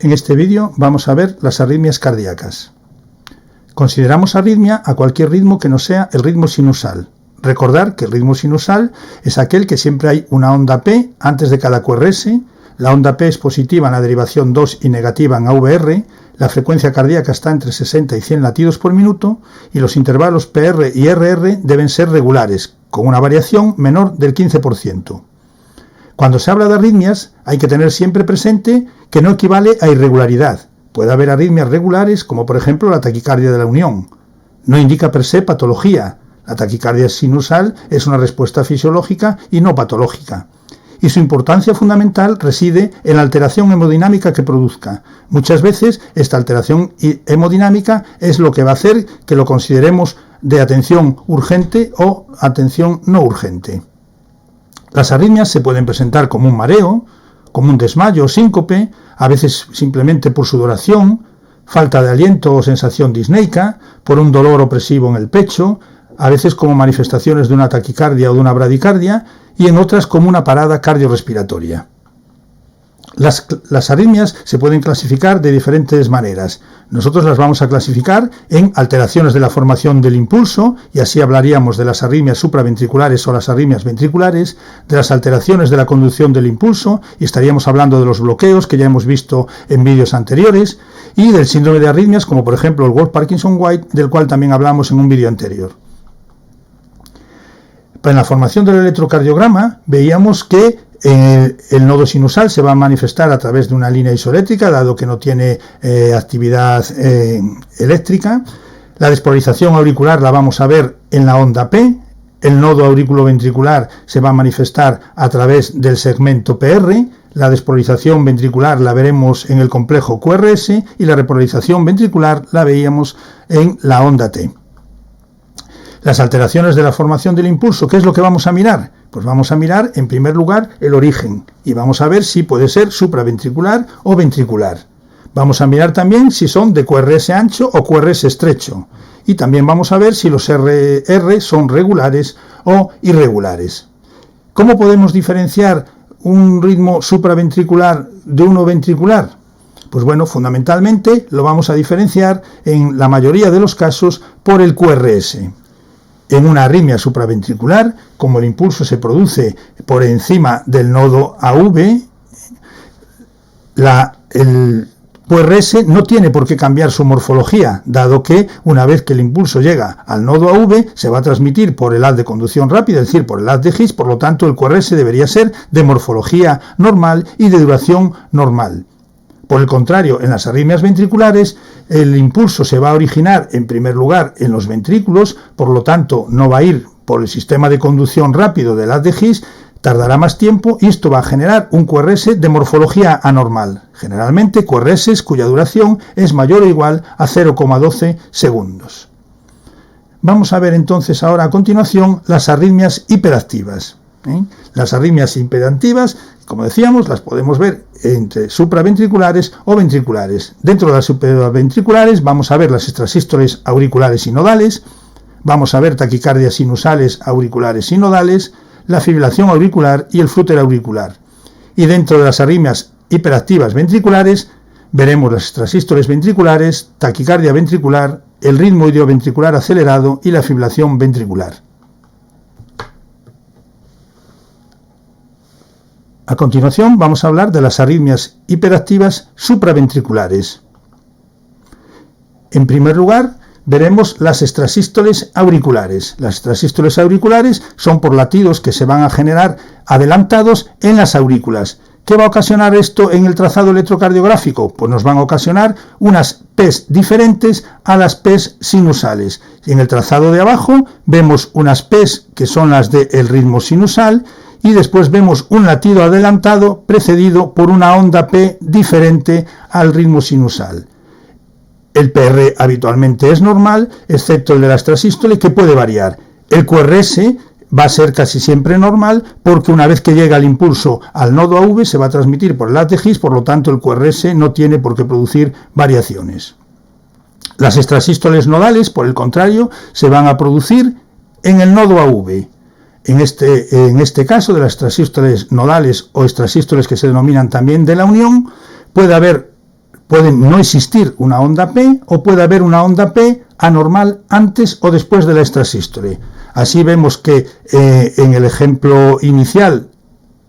En este vídeo vamos a ver las arritmias cardíacas. Consideramos arritmia a cualquier ritmo que no sea el ritmo sinusal. Recordar que el ritmo sinusal es aquel que siempre hay una onda P antes de cada QRS, la onda P es positiva en la derivación 2 y negativa en AVR, la frecuencia cardíaca está entre 60 y 100 latidos por minuto y los intervalos PR y RR deben ser regulares, con una variación menor del 15%. Cuando se habla de arritmias hay que tener siempre presente que no equivale a irregularidad. Puede haber arritmias regulares, como por ejemplo la taquicardia de la unión. No indica per se patología. La taquicardia sinusal es una respuesta fisiológica y no patológica. Y su importancia fundamental reside en la alteración hemodinámica que produzca. Muchas veces esta alteración hemodinámica es lo que va a hacer que lo consideremos de atención urgente o atención no urgente. Las arritmias se pueden presentar como un mareo, como un desmayo o síncope, a veces simplemente por sudoración, falta de aliento o sensación disneica, por un dolor opresivo en el pecho, a veces como manifestaciones de una taquicardia o de una bradicardia, y en otras como una parada cardiorrespiratoria. Las arritmias se pueden clasificar de diferentes maneras. Nosotros las vamos a clasificar en alteraciones de la formación del impulso, y así hablaríamos de las arritmias supraventriculares o las arritmias ventriculares, de las alteraciones de la conducción del impulso, y estaríamos hablando de los bloqueos que ya hemos visto en vídeos anteriores, y del síndrome de arritmias, como por ejemplo el Wolff-Parkinson-White, del cual también hablamos en un vídeo anterior. En la formación del electrocardiograma veíamos que el nodo sinusal se va a manifestar a través de una línea isoeléctrica, dado que no tiene actividad eléctrica. La despolarización auricular la vamos a ver en la onda P. El nodo auriculoventricular se va a manifestar a través del segmento PR. La despolarización ventricular la veremos en el complejo QRS y la repolarización ventricular la veíamos en la onda T. Las alteraciones de la formación del impulso, ¿qué es lo que vamos a mirar? Pues vamos a mirar en primer lugar el origen y vamos a ver si puede ser supraventricular o ventricular. Vamos a mirar también si son de QRS ancho o QRS estrecho y también vamos a ver si los RR son regulares o irregulares. ¿Cómo podemos diferenciar un ritmo supraventricular de uno ventricular? Pues bueno, fundamentalmente lo vamos a diferenciar en la mayoría de los casos por el QRS. En una arritmia supraventricular, como el impulso se produce por encima del nodo AV, el QRS no tiene por qué cambiar su morfología, dado que una vez que el impulso llega al nodo AV, se va a transmitir por el haz de conducción rápida, es decir, por el haz de His, por lo tanto el QRS debería ser de morfología normal y de duración normal. Por el contrario, en las arritmias ventriculares, el impulso se va a originar en primer lugar en los ventrículos, por lo tanto no va a ir por el sistema de conducción rápido del haz de His, tardará más tiempo y esto va a generar un QRS de morfología anormal, generalmente QRS cuya duración es mayor o igual a 0,12 segundos. Vamos a ver entonces ahora a continuación las arritmias hiperactivas. Las arritmias hiperactivas, como decíamos, las podemos ver entre supraventriculares o ventriculares. Dentro de las supraventriculares vamos a ver las extrasístoles auriculares y nodales, vamos a ver taquicardias sinusales auriculares y nodales, la fibrilación auricular y el flúter auricular. Y dentro de las arritmias hiperactivas ventriculares veremos las extrasístoles ventriculares, taquicardia ventricular, el ritmo idioventricular acelerado y la fibrilación ventricular. A continuación vamos a hablar de las arritmias hiperactivas supraventriculares. En primer lugar, veremos las extrasístoles auriculares. Las extrasístoles auriculares son por latidos que se van a generar adelantados en las aurículas. ¿Qué va a ocasionar esto en el trazado electrocardiográfico? Pues nos van a ocasionar unas P's diferentes a las P's sinusales. En el trazado de abajo vemos unas P's que son las del ritmo sinusal, y después vemos un latido adelantado precedido por una onda P diferente al ritmo sinusal. El PR habitualmente es normal, excepto el de la extrasístole, que puede variar. El QRS va a ser casi siempre normal porque una vez que llega el impulso al nodo AV se va a transmitir por el haz de His, por lo tanto el QRS no tiene por qué producir variaciones. Las extrasístoles nodales, por el contrario, se van a producir en el nodo AV. En este caso de las extrasístoles nodales o extrasístoles que se denominan también de la unión, puede haber Puede no existir una onda P o puede haber una onda P anormal antes o después de la extrasístole. Así vemos que en el ejemplo inicial,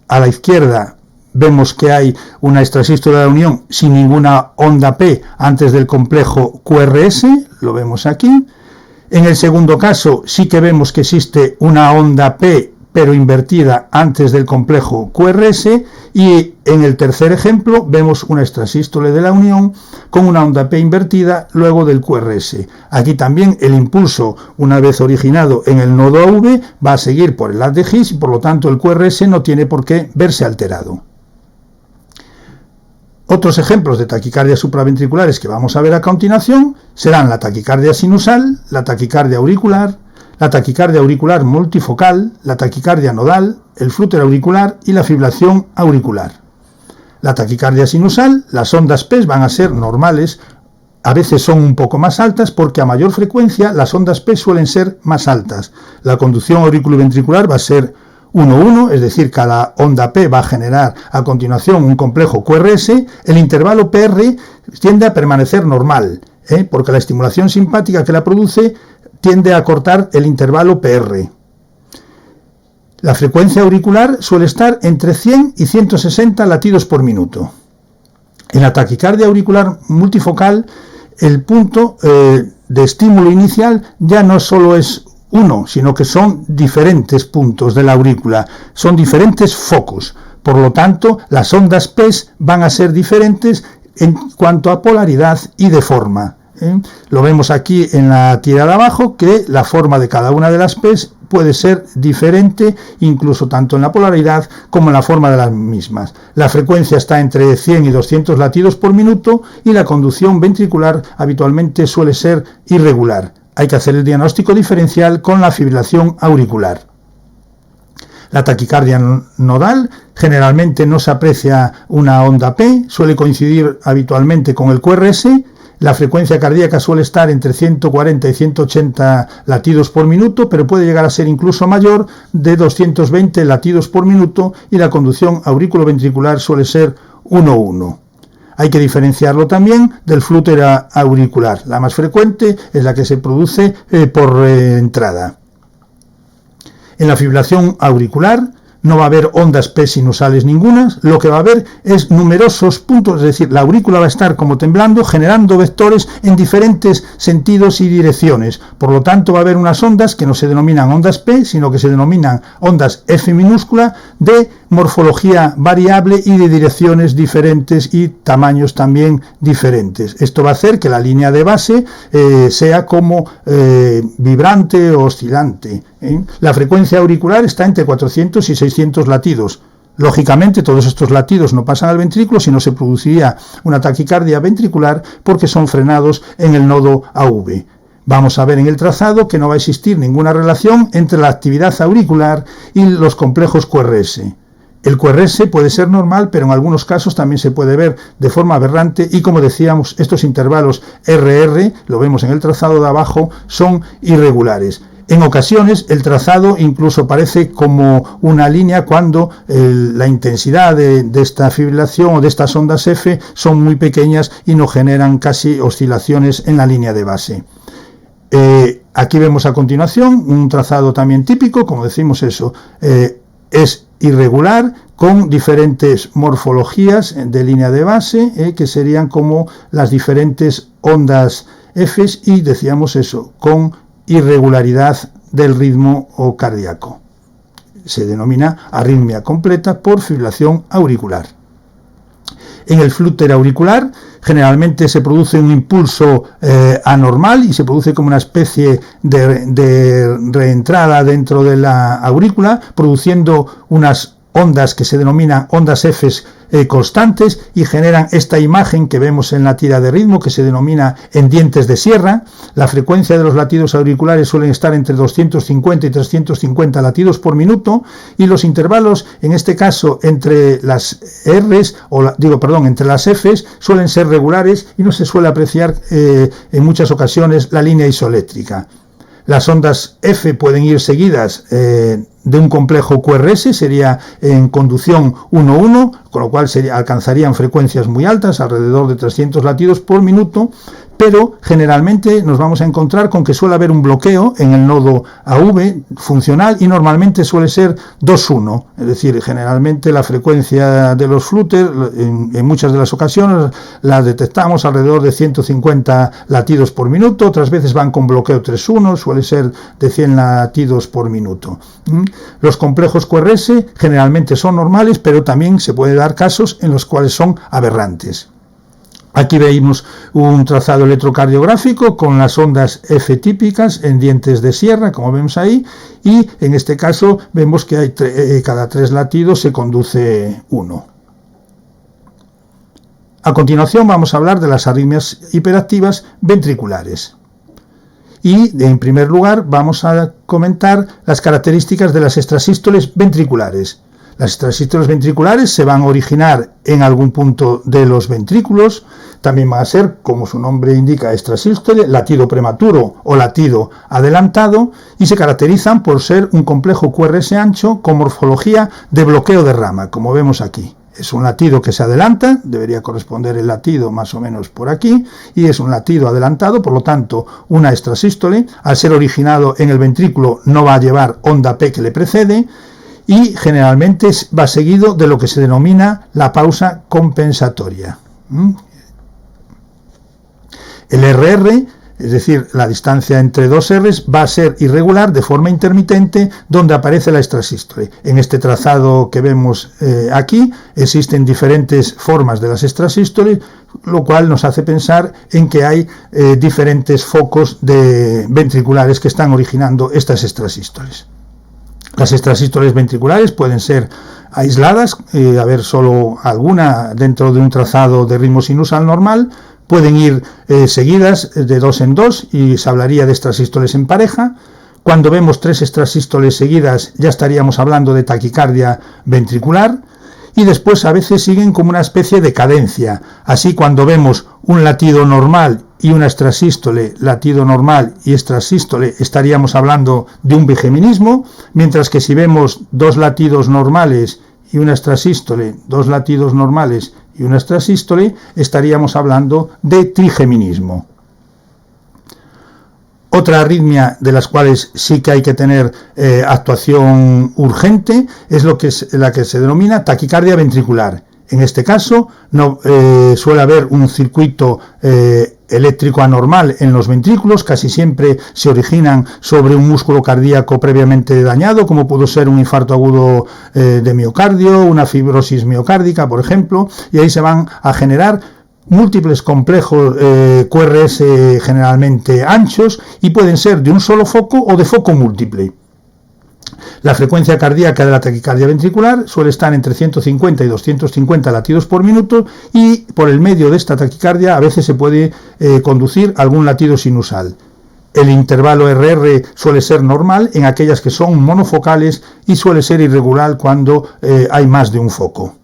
a la izquierda, vemos que hay una extrasístole de la unión sin ninguna onda P antes del complejo QRS, lo vemos aquí. En el segundo caso sí que vemos que existe una onda P pero invertida antes del complejo QRS, y en el tercer ejemplo vemos una extrasístole de la unión con una onda P invertida luego del QRS. Aquí también el impulso, una vez originado en el nodo AV, va a seguir por el haz de Higgs y por lo tanto el QRS no tiene por qué verse alterado. Otros ejemplos de taquicardias supraventriculares que vamos a ver a continuación serán la taquicardia sinusal, la taquicardia auricular, la taquicardia auricular multifocal, la taquicardia nodal, el flúter auricular y la fibrilación auricular. La taquicardia sinusal, las ondas P van a ser normales, a veces son un poco más altas porque a mayor frecuencia las ondas P suelen ser más altas. La conducción auriculoventricular va a ser 1,1, es decir, cada onda P va a generar a continuación un complejo QRS. El intervalo PR tiende a permanecer normal, porque la estimulación simpática que la produce tiende a cortar el intervalo PR. La frecuencia auricular suele estar entre 100 y 160 latidos por minuto. En la taquicardia auricular multifocal, el punto de estímulo inicial ya no solo es uno, sino que son diferentes puntos de la aurícula, son diferentes focos. Por lo tanto, las ondas P van a ser diferentes en cuanto a polaridad y de forma. Lo vemos aquí en la tira de abajo, que la forma de cada una de las P puede ser diferente, incluso tanto en la polaridad como en la forma de las mismas. La frecuencia está entre 100 y 200 latidos por minuto y la conducción ventricular habitualmente suele ser irregular. Hay que hacer el diagnóstico diferencial con la fibrilación auricular. La taquicardia nodal generalmente no se aprecia una onda P, suele coincidir habitualmente con el QRS. La frecuencia cardíaca suele estar entre 140 y 180 latidos por minuto, pero puede llegar a ser incluso mayor, de 220 latidos por minuto, y la conducción auriculoventricular suele ser 1,1. Hay que diferenciarlo también del flúter auricular. La más frecuente es la que se produce por entrada. En la fibrilación auricular no va a haber ondas P sinusales ningunas, lo que va a haber es numerosos puntos, es decir, la aurícula va a estar como temblando, generando vectores en diferentes sentidos y direcciones. Por lo tanto, va a haber unas ondas que no se denominan ondas P, sino que se denominan ondas F minúscula, de morfología variable y de direcciones diferentes y tamaños también diferentes. Esto va a hacer que la línea de base sea como vibrante o oscilante. La frecuencia auricular está entre 400 y 600 latidos. Lógicamente, todos estos latidos no pasan al ventrículo, sino se produciría una taquicardia ventricular porque son frenados en el nodo AV. Vamos a ver en el trazado que no va a existir ninguna relación entre la actividad auricular y los complejos QRS. El QRS puede ser normal, pero en algunos casos también se puede ver de forma aberrante y, como decíamos, estos intervalos RR, lo vemos en el trazado de abajo, son irregulares. En ocasiones el trazado incluso parece como una línea cuando la intensidad de esta fibrilación o de estas ondas F son muy pequeñas y no generan casi oscilaciones en la línea de base. Aquí vemos a continuación un trazado también típico, como decimos eso, es irregular con diferentes morfologías de línea de base, que serían como las diferentes ondas F, y decíamos eso, con irregularidad del ritmo o cardíaco. Se denomina arritmia completa por fibrilación auricular. En el flúter auricular generalmente se produce un impulso anormal y se produce como una especie de reentrada dentro de la aurícula, produciendo unas ondas que se denominan ondas F constantes y generan esta imagen que vemos en la tira de ritmo, que se denomina en dientes de sierra. La frecuencia de los latidos auriculares suelen estar entre 250 y 350 latidos por minuto, y los intervalos, en este caso entre las R's, entre las F's, suelen ser regulares y no se suele apreciar en muchas ocasiones la línea isoeléctrica. Las ondas F pueden ir seguidas de un complejo QRS, sería en conducción 1-1, con lo cual alcanzarían frecuencias muy altas, alrededor de 300 latidos por minuto, pero generalmente nos vamos a encontrar con que suele haber un bloqueo en el nodo AV funcional y normalmente suele ser 2-1, es decir, generalmente la frecuencia de los flutter en muchas de las ocasiones las detectamos alrededor de 150 latidos por minuto, otras veces van con bloqueo 3-1, suele ser de 100 latidos por minuto. Los complejos QRS generalmente son normales, pero también se puede dar casos en los cuales son aberrantes. Aquí veis un trazado electrocardiográfico con las ondas F típicas en dientes de sierra, como vemos ahí, y en este caso vemos que hay cada 3 latidos se conduce 1. A continuación vamos a hablar de las arritmias hiperactivas ventriculares. Y en primer lugar vamos a comentar las características de las extrasístoles ventriculares. Las extrasístoles ventriculares se van a originar en algún punto de los ventrículos, también van a ser, como su nombre indica, extrasístole, latido prematuro o latido adelantado, y se caracterizan por ser un complejo QRS ancho con morfología de bloqueo de rama, como vemos aquí. Es un latido que se adelanta, debería corresponder el latido más o menos por aquí, y es un latido adelantado, por lo tanto, una extrasístole, al ser originado en el ventrículo, no va a llevar onda P que le precede, y generalmente va seguido de lo que se denomina la pausa compensatoria. El RR, es decir, la distancia entre dos R's, va a ser irregular de forma intermitente donde aparece la extrasístole. En este trazado que vemos aquí existen diferentes formas de las extrasístoles, lo cual nos hace pensar en que hay diferentes focos ventriculares que están originando estas extrasístoles. Las extrasístoles ventriculares pueden ser aisladas, haber solo alguna dentro de un trazado de ritmo sinusal normal, pueden ir seguidas de 2 en 2 y se hablaría de extrasístoles en pareja. Cuando vemos 3 extrasístoles seguidas ya estaríamos hablando de taquicardia ventricular, y después a veces siguen como una especie de cadencia. Así, cuando vemos un latido normal y una extrasístole, latido normal y extrasístole, estaríamos hablando de un bigeminismo, mientras que si vemos 2 latidos normales y una extrasístole, 2 latidos normales y una extrasístole, estaríamos hablando de trigeminismo. Otra arritmia de las cuales sí que hay que tener actuación urgente es la que se denomina taquicardia ventricular. En este caso no suele haber un circuito eléctrico anormal en los ventrículos, casi siempre se originan sobre un músculo cardíaco previamente dañado, como pudo ser un infarto agudo de miocardio, una fibrosis miocárdica, por ejemplo, y ahí se van a generar múltiples complejos QRS generalmente anchos y pueden ser de un solo foco o de foco múltiple. La frecuencia cardíaca de la taquicardia ventricular suele estar entre 150 y 250 latidos por minuto, y por el medio de esta taquicardia a veces se puede conducir algún latido sinusal. El intervalo RR suele ser normal en aquellas que son monofocales y suele ser irregular cuando hay más de un foco.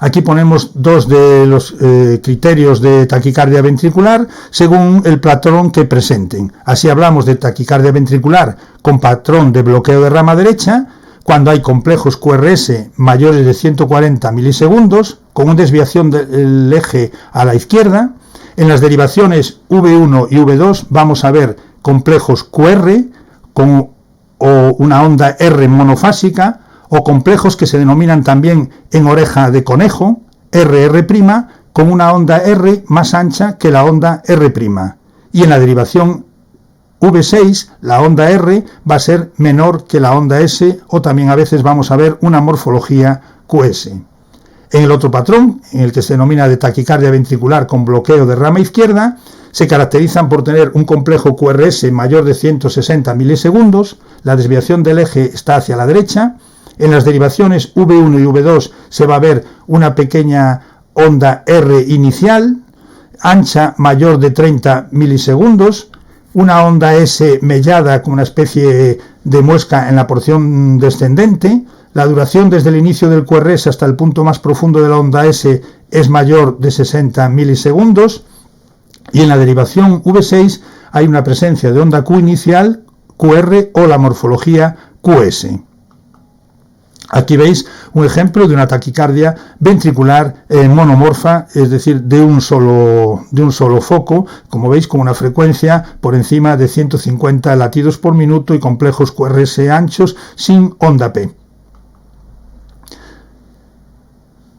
Aquí ponemos 2 de los criterios de taquicardia ventricular según el patrón que presenten. Así hablamos de taquicardia ventricular con patrón de bloqueo de rama derecha, cuando hay complejos QRS mayores de 140 milisegundos, con una desviación del eje a la izquierda. En las derivaciones V1 y V2 vamos a ver complejos QR o una onda R monofásica, o complejos que se denominan también en oreja de conejo, RR', con una onda R más ancha que la onda R'. Y en la derivación V6, la onda R va a ser menor que la onda S, o también a veces vamos a ver una morfología QS. En el otro patrón, en el que se denomina de taquicardia ventricular con bloqueo de rama izquierda, se caracterizan por tener un complejo QRS mayor de 160 milisegundos, la desviación del eje está hacia la derecha. En las derivaciones V1 y V2 se va a ver una pequeña onda R inicial, ancha mayor de 30 milisegundos, una onda S mellada con una especie de muesca en la porción descendente. La duración desde el inicio del QRS hasta el punto más profundo de la onda S es mayor de 60 milisegundos. Y en la derivación V6 hay una presencia de onda Q inicial, QR o la morfología QS. Aquí veis un ejemplo de una taquicardia ventricular monomorfa, es decir, de un solo foco, como veis, con una frecuencia por encima de 150 latidos por minuto y complejos QRS anchos sin onda P.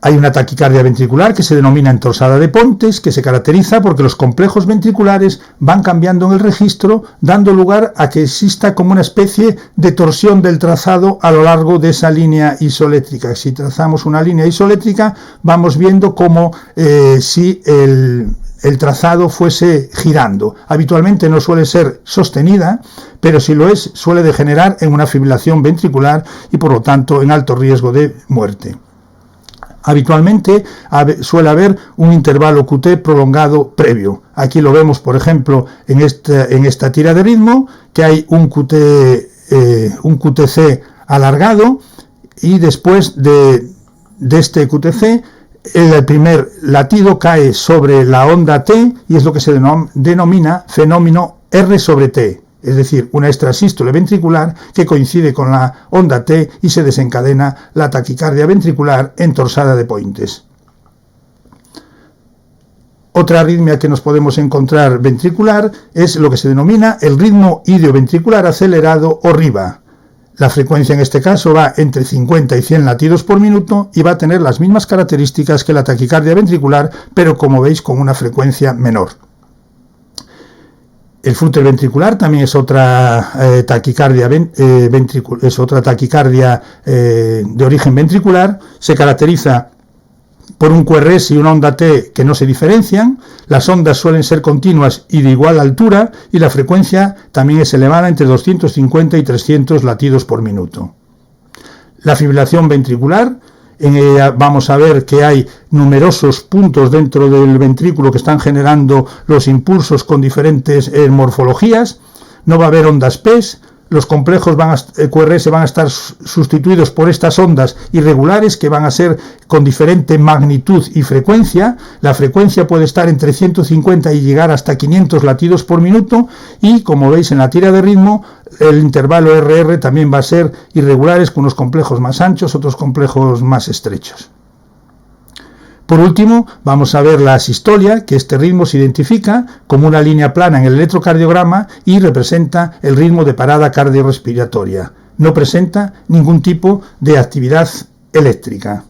Hay una taquicardia ventricular que se denomina entorsada de Pointes, que se caracteriza porque los complejos ventriculares van cambiando en el registro, dando lugar a que exista como una especie de torsión del trazado a lo largo de esa línea isoeléctrica. Si trazamos una línea isoeléctrica, vamos viendo como si el trazado fuese girando. Habitualmente no suele ser sostenida, pero si lo es, suele degenerar en una fibrilación ventricular y por lo tanto en alto riesgo de muerte. Habitualmente suele haber un intervalo QT prolongado previo. Aquí lo vemos, por ejemplo, en esta tira de ritmo, que hay un QTC alargado y después de este QTC el primer latido cae sobre la onda T y es lo que se denomina fenómeno R sobre T. Es decir, una extrasístole ventricular que coincide con la onda T y se desencadena la taquicardia ventricular entorsada de Pointes. Otra arritmia que nos podemos encontrar ventricular es lo que se denomina el ritmo idioventricular acelerado o RIVA. La frecuencia en este caso va entre 50 y 100 latidos por minuto y va a tener las mismas características que la taquicardia ventricular, pero como veis con una frecuencia menor. El flúter ventricular también es otra taquicardia de origen ventricular. Se caracteriza por un QRS y una onda T que no se diferencian. Las ondas suelen ser continuas y de igual altura y la frecuencia también es elevada entre 250 y 300 latidos por minuto. La fibrilación ventricular, en ella vamos a ver que hay numerosos puntos dentro del ventrículo que están generando los impulsos con diferentes morfologías. No va a haber ondas P, los complejos QRS van a estar sustituidos por estas ondas irregulares que van a ser con diferente magnitud y frecuencia. La frecuencia puede estar entre 150 y llegar hasta 500 latidos por minuto y, como veis en la tira de ritmo, el intervalo RR también va a ser irregulares con unos complejos más anchos, otros complejos más estrechos. Por último, vamos a ver la asistolia, que este ritmo se identifica como una línea plana en el electrocardiograma y representa el ritmo de parada cardiorrespiratoria. No presenta ningún tipo de actividad eléctrica.